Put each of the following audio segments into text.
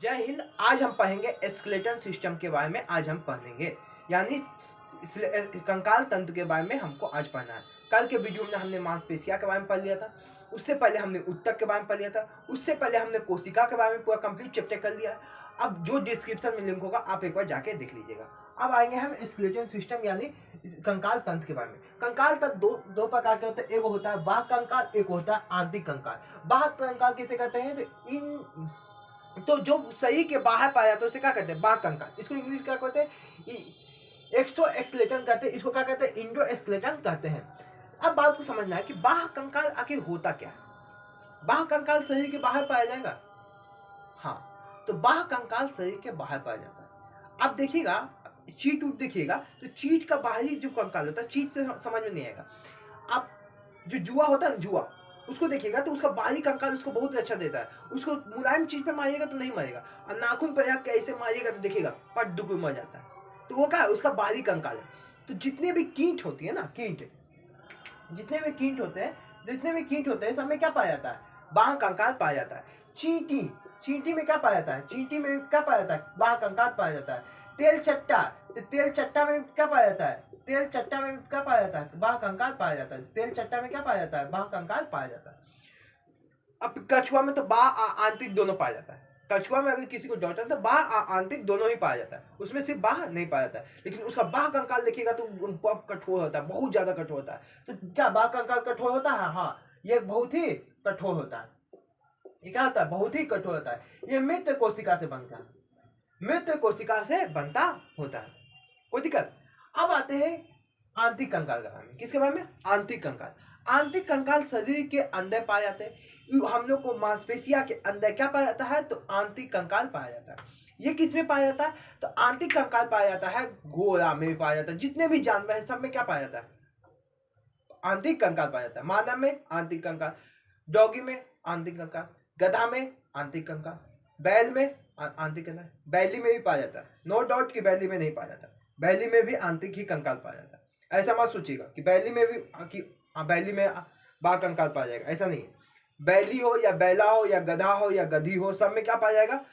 जय हिंद। आज हम पढ़ेंगे स्केलेटन सिस्टम के बारे में। आज हम पढ़ेंगे यानी कंकाल तंत्र के बारे में हमको आज पढ़ना है। कल के वीडियो में हमने मांसपेशिया के बारे में पढ़ लिया था, उससे पहले हमने ऊतक के बारे में पढ़ लिया था, उससे पहले हमने कोशिका के बारे में पूरा कंप्लीट चैप्टर कर लिया है। अब जो डिस्क्रिप्शन में लिंक होगा आप एक बार जाके देख लीजिएगा। अब आएंगे हम स्केलेटन सिस्टम यानी कंकाल तंत्र के बारे में। कंकाल तंत्र दो प्रकार के होते हैं। एक होता है बाह्य कंकाल, एक होता है आंतरिक कंकाल। बाह्य कंकाल किसे कहते हैं? तो जो शरीर के बाहर पाया जाता है उसे क्या कहते हैं? बाह्य कंकाल। इसको इंग्लिश क्या कहते हैं? एक्सो एक्सलेटन कहते हैं। इसको क्या कहते हैं? इंडो एक्सलेटन कहते हैं। अब बात को समझना है कि बाह्य कंकाल आखिर होता क्या है। बाह्य कंकाल शरीर के बाहर पाया जाएगा। हाँ, तो बाह्य कंकाल शरीर के बाहर पाया जाता है। अब देखिएगा, चीट उठ देखिएगा तो चीट का बाहरी जो कंकाल होता है, चीट से समझ में नहीं आएगा। अब जो जुआ होता है ना, जुआ, उसको देखिएगा तो उसका बाहरी कंकाल उसको बहुत अच्छा देता है। उसको मुलायम चीज पे मारिएगा तो नहीं मारेगा, और नाखून पे जाके ऐसे मारिएगा तो देखिएगा पट दुख मर जाता है। तो वो क्या है? उसका बाहरी कंकाल है। तो जितने भी कीट होती है ना, जितने भी कीट होते हैं सब में क्या पाया जाता है? बाह्य कंकाल पाया जाता है। चींटी में क्या पाया जाता है? चींटी में क्या पाया जाता है? बाह्य कंकाल पाया जाता है। तेल चट्टा में क्या पाया जाता है? तेल चट्टा में क्या पाया जाता है? बाह्य कंकाल पाया जाता है। तेल चट्टा में क्या पाया जाता है? बाह्य कंकाल पाया जाता है। अब कछुआ में तो बाह्य आंतरिक दोनों पाया जाता है। कछुआ में अगर किसी को डॉट है तो बाह्य आंतरिक दोनों ही पाया जाता है, उसमें सिर्फ बाह्य नहीं पाया जाता है। लेकिन उसका बाह्य कंकाल देखिएगा तो बहुत कठोर होता है, बहुत ज्यादा कठोर होता है। तो क्या बाह्य कंकाल कठोर होता है? हाँ, ये बहुत ही कठोर होता है। ये क्या होता है? बहुत ही कठोर होता है। ये मृत कोशिका से बनता है, मृत कोशिका से बनता होता है। कोई दिक्कत? अब आते हैं आंतरिक कंकाल के बारे में। किसके बारे में? आंतरिक कंकाल। आंतरिक कंकाल शरीर के अंदर पाए जाते हैं। हम लोग को मांसपेशिया के अंदर क्या पाया जाता है? तो आंतरिक कंकाल पाया जाता है। ये किस में पाया जाता है? तो आंतरिक कंकाल पाया जाता है घोड़ा में भी पाया जाता है। जितने भी जानवर है सब में क्या पाया जाता है? आंतरिक कंकाल पाया जाता है। मानव में आंतरिक कंकाल, डॉगी में आंतरिक कंकाल, गधा में आंतरिक कंकाल, बैल में आंतरिक कंकाल, बैली में भी पाया जाता है। नो डाउट कि बैली में नहीं पाया जाता, बैली में भी आंतरिक ही कंकाल पाया जाता है। ऐसा मत सोचिएगा कि बैली में भी बैली में बाह्य कंकाल पाया जाएगा, ऐसा नहीं है। बैली हो या बैला हो या गधा हो या गधी हो, सब में क्या पाया जाएगा?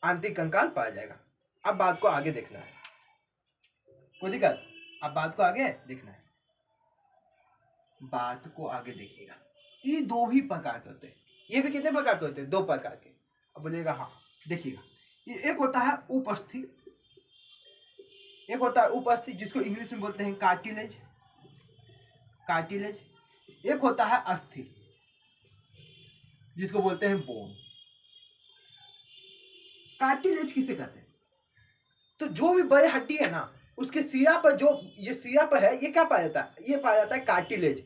आंतरिक कंकाल पाया जाएगा। अब बात को आगे देखना है। कोई दिक्कत? अब बात को आगे देखना है। बात को आगे देखिएगा। ये दो ही प्रकार के होते हैं। ये भी कितने प्रकार के होते हैं? दो प्रकार के। अब बोलिएगा हाँ, देखिएगा, ये एक होता है उपस्थि, एक होता है उपस्थि जिसको इंग्लिश में बोलते हैं कार्टिलेज, कार्टिलेज। एक होता है अस्थि जिसको बोलते हैं बोन। कार्टिलेज किसे कहते हैं? तो जो भी बड़े हड्डी है ना, उसके सिरा पर जो ये सिरा पर है, ये क्या पाया जाता है? ये पाया जाता है कार्टिलेज।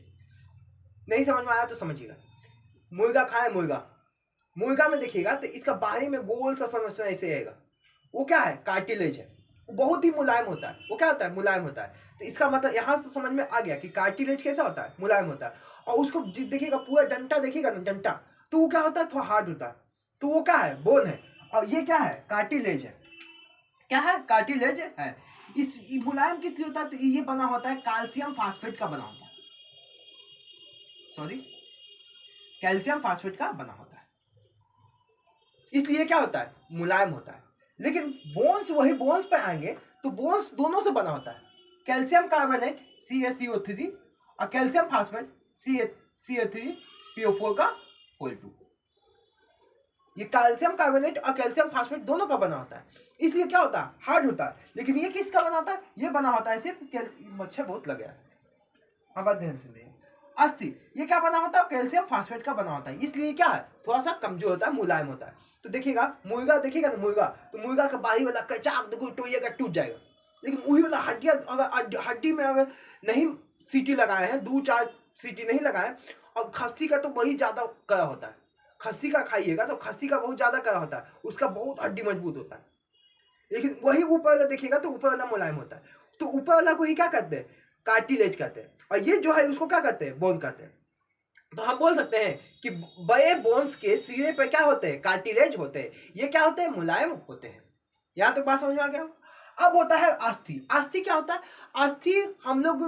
नहीं समझ में आया तो समझिएगा। मुर्गा खाए, मुर्गा में देखिएगा तो इसका बाहरी में गोल सा संरचना ऐसे आएगा, वो क्या है? कार्टिलेज है। वो बहुत ही मुलायम होता है। वो क्या होता है? मुलायम होता है। तो इसका मतलब यहाँ से समझ में आ गया कि कार्टिलेज कैसा होता है? मुलायम होता है। और उसको देखिएगा पूरा डंटा देखिएगा ना, डंटा, तो वो क्या होता है? थोड़ा हार्ड होता है। तो वो क्या है? बोन है। और ये क्या है? कार्टिलेज है। क्या है? कार्टिलेज है। इस मुलायम किस लिए होता है? तो ये बना होता है कैल्शियम फास्फेट का बना होता है, सॉरी, कैल्शियम फास्फेट का बना होता है, इसलिए क्या होता है? मुलायम होता है। लेकिन बोन्स, वही बोन्स पे आएंगे तो बोन्स दोनों से बना होता है, कैल्शियम कार्बोनेट CaCO3 और कैल्शियम फास्फेट CH3PO4 का होल 2। ये कैल्शियम कार्बोनेट और कैल्शियम फास्फेट दोनों का बना होता है, इसलिए क्या होता है? हार्ड होता है। लेकिन ये किसका बना होता है? ये बना होता है सिर्फ मच्छर बहुत लग गया है, अब ध्यान से देखिए। अस्थि, ये क्या बना होता है? कैल्शियम फास्फेट का बना होता है, इसलिए क्या है? थोड़ा सा कमजोर होता है, मुलायम होता है। तो देखिएगा मुर्गा, देखिएगा ना मुर्गा, तो मुर्गा का बाही वाला कचाक देखो टोइएगा, टूट जाएगा। लेकिन वही वाला हड्डियां, अगर हड्डी में अगर नहीं सीटी लगाए हैं, 2-4 सीटी नहीं लगाए, और खस्सी का तो वही ज्यादा कड़ा होता है। खस्सी का खाइएगा तो खस्सी का बहुत ज्यादा कड़ा होता है, उसका बहुत हड्डी मजबूत होता है। लेकिन वही ऊपर वाला देखिएगा तो ऊपर वाला मुलायम होता है। तो ऊपर वाला को ही क्या कहते हैं? कार्टिलेज कहते हैं। और ये जो है उसको क्या कहते हैं? बोन कहते हैं। तो हम बोल सकते हैं कि बड़े बोन्स के सिरे पे क्या होते हैं? कार्टिलेज होते हैं। ये क्या होते हैं? मुलायम होते हैं। यहां तक बात समझ में आ गया? अब होता है अस्थि। अस्थि क्या होता है? अस्थि हम लोग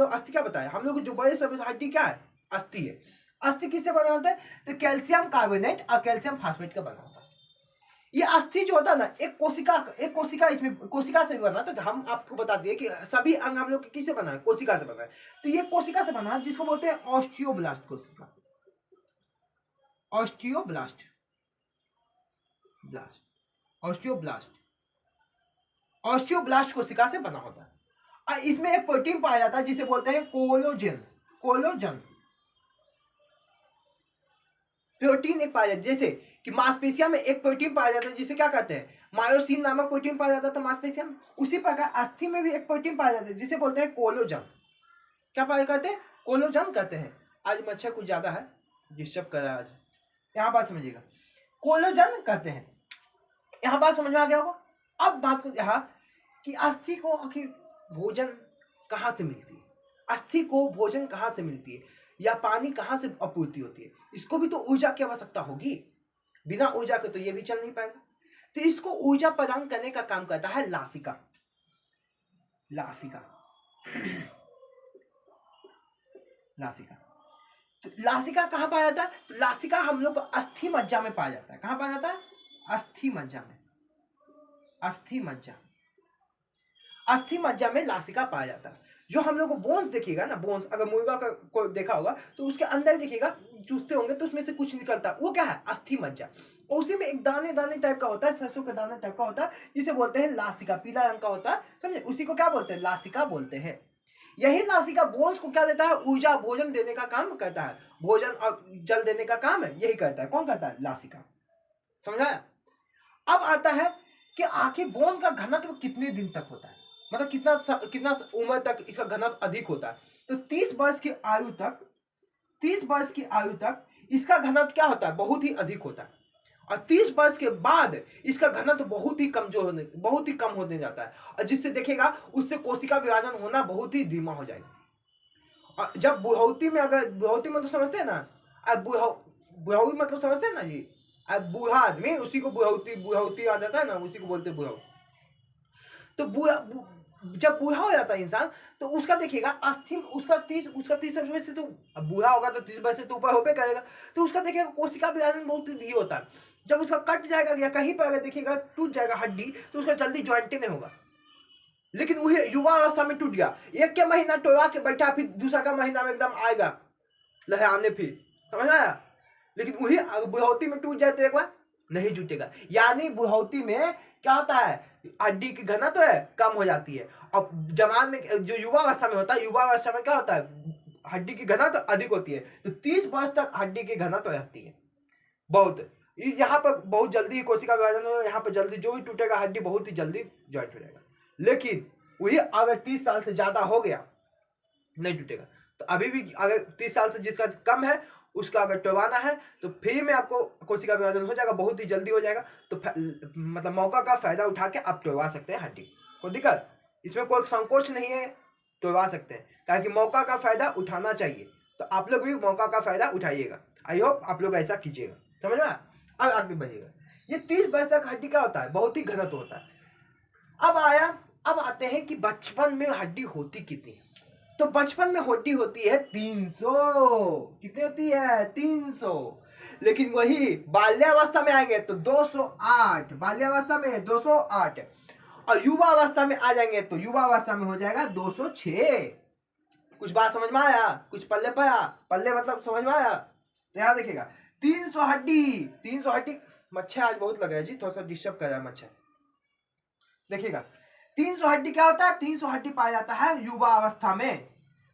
अस्थि क्या बताया? हम लोग जो बड़े सब हड्डी क्या है? अस्थि है। अस्थि किससे बना होता है? तो कैल्शियम कार्बोनेट और कैल्शियम फास्फेट का बना होता है। ये अस्थि जो होता है ना, एक कोशिका इसमें कोशिका से बना। तो हम आपको बता दिए कि सभी अंग हम लोग किससे बना है, कोशिका से बना है। तो ये कोशिका से बना है जिसको बोलते हैं ऑस्टियोब्लास्ट कोशिका, ऑस्टियोब्लास्ट, ब्लास्ट, ऑस्टियोब्लास्ट, ऑस्टियोब्लास्ट कोशिका से बना होता है। और इसमें एक प्रोटीन पाया जाता है जिसे बोलते हैं कोलोजन, कोलोजन प्रोटीन एक पाया जाता है। जैसे कि मांसपेशिया में एक प्रोटीन पाया जाता है जिसे क्या कहते हैं, मायोसिन नामक प्रोटीन पाया जाता था मांसपेशिया में। उसी प्रकार अस्थि में भी एक प्रोटीन पाया जाता है जिसे बोलते हैं कोलोजन। क्या पाया कहते हैं, कोलोजन कहते हैं। आज मच्छर कुछ ज्यादा है, डिस्टर्ब कर रहा है आज, यहाँ बात समझिएगा, कोलोजन कहते हैं। यहाँ बात समझ में आ गया होगा। अब बात को यहाँ कि अस्थि को आखिर भोजन कहाँ से मिलती है, अस्थि को भोजन कहाँ से मिलती है, या पानी कहाँ से आपूर्ति होती है। इसको भी तो ऊर्जा की आवश्यकता होगी, बिना ऊर्जा के तो ये भी चल नहीं पाएगा। तो इसको ऊर्जा प्रदान करने का काम करता है लासिका, लासिका, लासिका। तो लासिका कहाँ पाया जाता है, तो लासिका हम लोग को अस्थि मज्जा में पाया जाता है। कहाँ पाया जाता है, अस्थि मज्जा में, अस्थि मज्जा, अस्थि मज्जा में लासिका पाया जाता है। जो हम लोग को बोन्स देखिएगा ना, बोन्स अगर मुर्गा का को देखा होगा तो उसके अंदर देखिएगा चूसते होंगे तो उसमें से कुछ निकलता है, वो क्या है, अस्थि मज्जा। उसी में एक दाने दाने टाइप का होता है, सरसों का दाना टाइप का होता है, जिसे बोलते हैं लासिका, पीला रंग का होता है, समझे, उसी को क्या बोलते हैं, लासिका बोलते हैं। यही लासिका बोन्स को क्या देता है, ऊर्जा, भोजन देने का काम करता है, भोजन और जल देने का काम है, यही करता है। कौन करता है, लासिका, समझाया। अब आता है कि आखिर बोन का घनत्व कितने दिन तक होता है, मतलब कितना उम्र तक इसका घनत्व अधिक होता है। तो 30 वर्ष की आयु तक, 30 वर्ष की आयु तक इसका घनत्व क्या होता है, बहुत ही अधिक होता है। और 30 वर्ष के बाद इसका घनत्व बहुत ही कम होने जाता है। और जिससे देखेगा उससे कोशिका विभाजन होना बहुत ही धीमा हो जाएगा। और जब बुढ़ौती में, अगर बुढ़ौती मतलब समझते हैं ना, अब बुढ़ौती मतलब समझते हैं ना जी, अब बूढ़ा आदमी, उसी को बुढ़ौती आ जाता है ना, उसी को बोलते हैं बुढ़ऊ। तो जब बूढ़ा हो जाता है इंसान तो उसका देखिएगा अस्थि, उसका 30 वर्ष से तो बूढ़ा होगा तो 30 वर्ष से तो ऊपर होपे करेगा, तो उसका देखिएगा कोशिका विभाजन बहुत धीरे होता है। जब उसका कट जाएगा या कहीं पर अगर देखिएगा टूट जाएगा हड्डी, तो उसका जल्दी ज्वाइंट नहीं होगा। लेकिन वही युवा अवस्था में टूट गया, एक के महीना टोरा के बैठा, फिर दूसरा का महीना में एकदम आएगा लहराने, फिर समझ आया। लेकिन वही बुढ़ौती में टूट जाए तो एक बार नहीं जुटेगा। यानी बुढ़ौती में क्या होता है, हड्डी की घनत्व तो है कम हो जाती है। अब जवान में, जो युवा अवस्था में होता है, युवा अवस्था में क्या होता है, हड्डी की घनत्व तो अधिक होती है। तो 30 वर्ष तक हड्डी की घनत्व तो रहती है बहुत। यहाँ पर बहुत जल्दी कोशिका विभाजन हो, यहाँ पर जल्दी जो भी टूटेगा हड्डी बहुत ही जल्दी ज्वाइंट हो जाएगा। लेकिन वही अगर 30 साल से ज्यादा हो गया नहीं टूटेगा। तो अभी भी अगर 30 साल से जिसका कम है उसका अगर टोवाना है तो फ्री में आपको कोशिका विभाजन हो जाएगा, बहुत ही जल्दी हो जाएगा। तो मतलब मौका का फायदा उठा के आप टोवा सकते हैं हड्डी, कोई दिक्कत इसमें कोई संकोच नहीं है, टोवा सकते हैं, ताकि मौका का फायदा उठाना चाहिए। तो आप लोग भी मौका का फायदा उठाइएगा। आई होप आप लोग ऐसा कीजिएगा, समझ में। अब आगे बढ़िएगा। ये 30 वर्ष तक हड्डी क्या होता है, बहुत ही घनत्व होता है। अब आते हैं कि बचपन में हड्डी होती कितनी है। तो बचपन में हड्डी होती है 300, कितनी होती है, 300। लेकिन वही बाल्यावस्था में आएंगे तो 208, बाल्यावस्था में 208। और युवा अवस्था में आ जाएंगे तो युवा अवस्था में हो जाएगा 206। कुछ बात समझ में आया, कुछ पल्ले पाया, पल्ले मतलब समझ में आया। तो यहाँ देखिएगा 300 हड्डी, 300 हड्डी। मच्छर आज बहुत लगा है जी, थोड़ा सा डिस्टर्ब कर रहा है मच्छर। देखिएगा 300 हड्डी क्या होता है, 300 हड्डी पाया जाता है युवा अवस्था में,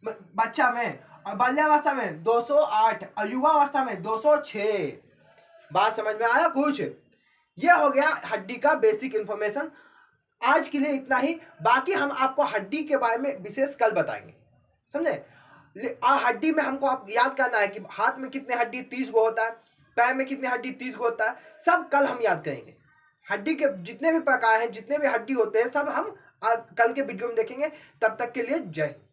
बच्चा में। और बाल्यावस्था में 208 और युवा अवस्था में 206। बात समझ में आया कुछ। ये हो गया हड्डी का बेसिक इंफॉर्मेशन। आज के लिए इतना ही, बाकी हम आपको हड्डी के बारे में विशेष कल बताएंगे, समझे। हड्डी में हमको आप याद करना है कि हाथ में कितने हड्डी 30 गो होता है, पैर में कितने हड्डी 30 गो होता है, सब कल हम याद करेंगे। हड्डी के जितने भी प्रकार हैं, जितने भी हड्डी होते हैं, सब हम कल के वीडियो में देखेंगे। तब तक के लिए जय हिंद।